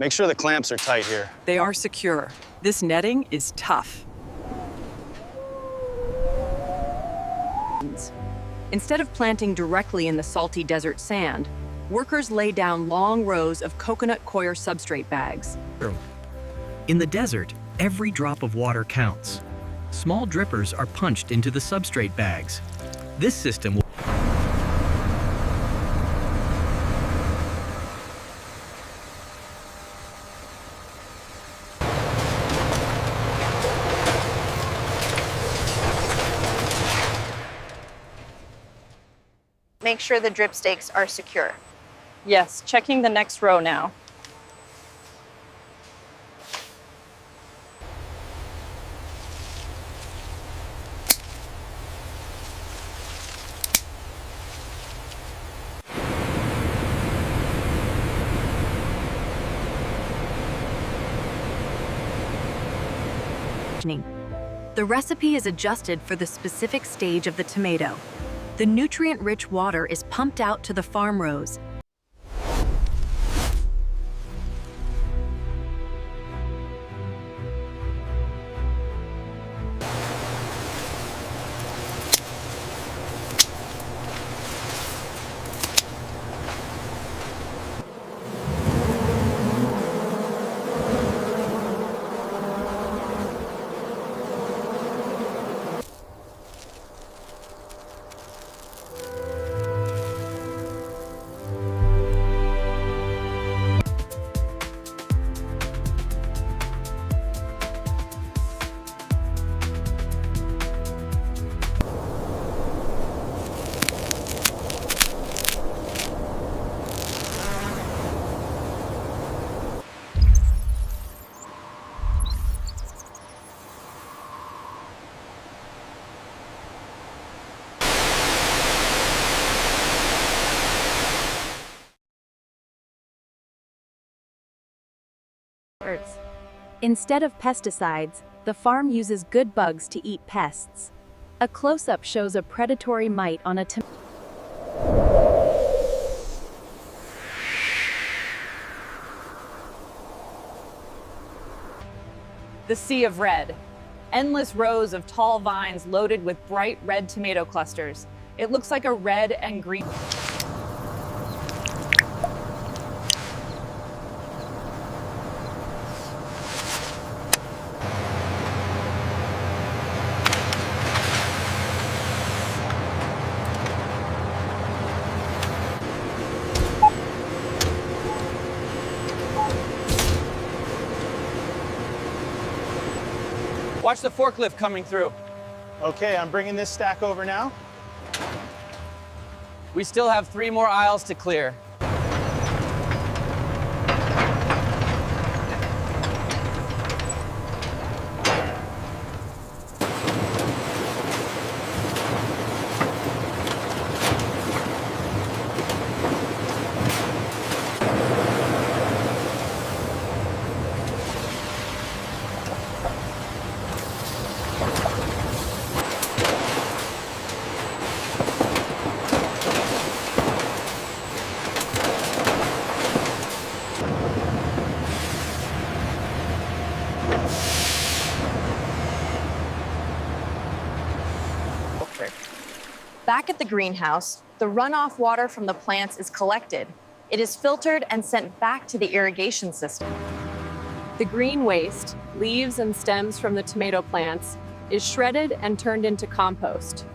Make sure the clamps are tight here. They are secure. This netting is tough. Instead of planting directly in the salty desert sand, workers lay down long rows of coconut coir substrate bags. In the desert, every drop of water counts. Small drippers are punched into the substrate bags. This system will Make sure the drip stakes are secure. Yes, checking the next row now. The recipe is adjusted for the specific stage of the tomato. The nutrient-rich water is pumped out to the farm rows. Instead of pesticides, the farm uses good bugs to eat pests. A close-up shows a predatory mite on a tomato. The sea of red. Endless rows of tall vines loaded with bright red tomato clusters. It looks like a red and green. Watch the forklift coming through. Okay, I'm bringing this stack over now. We still have 3 more aisles to clear. Back at the greenhouse, the runoff water from the plants is collected. It is filtered and sent back to the irrigation system. The green waste, leaves and stems from the tomato plants, is shredded and turned into compost.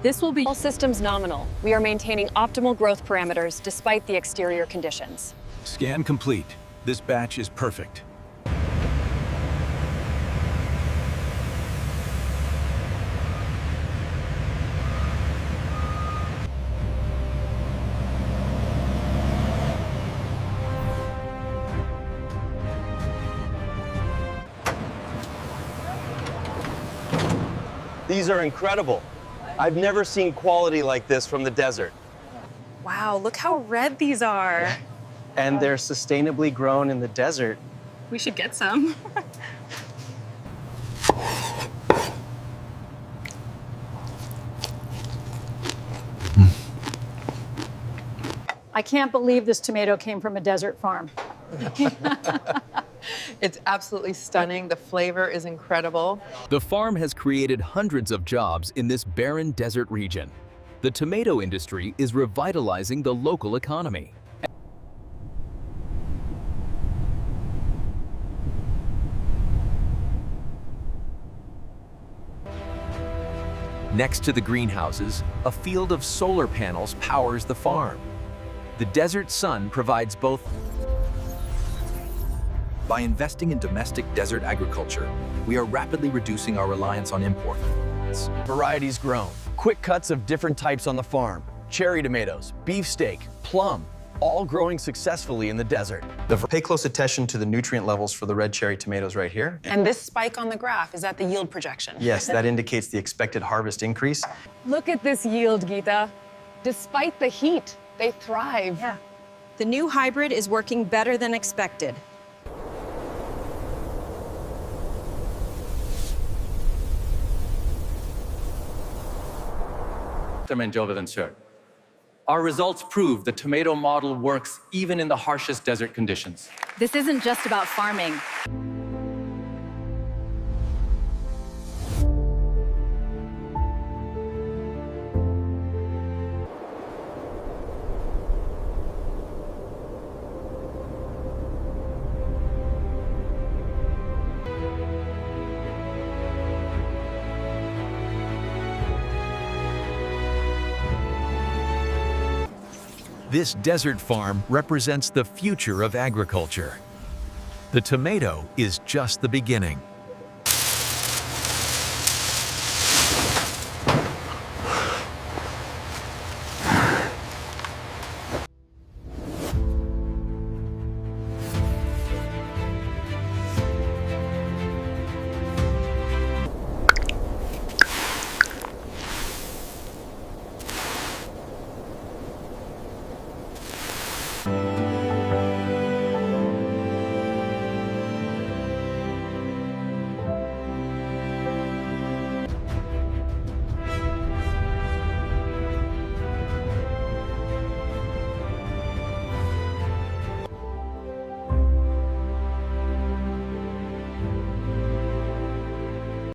This will be all systems nominal. We are maintaining optimal growth parameters despite the exterior conditions. Scan complete. This batch is perfect. These are incredible. I've never seen quality like this from the desert. Wow, look how red these are. And they're sustainably grown in the desert. We should get some. I can't believe this tomato came from a desert farm. It's absolutely stunning. The flavor is incredible. The farm has created hundreds of jobs in this barren desert region. The tomato industry is revitalizing the local economy. Next to the greenhouses, a field of solar panels powers the farm. The desert sun provides both. By investing in domestic desert agriculture, we are rapidly reducing our reliance on imports. Varieties grown, quick cuts of different types on the farm, cherry tomatoes, beefsteak, plum, all growing successfully in the desert. Pay close attention to the nutrient levels for the red cherry tomatoes right here. And this spike on the graph, is that the yield projection? Yes, that indicates the expected harvest increase. Look at this yield, Geeta. Despite the heat, they thrive. Yeah. The new hybrid is working better than expected. Our results prove the tomato model works even in the harshest desert conditions. This isn't just about farming. This desert farm represents the future of agriculture. The tomato is just the beginning.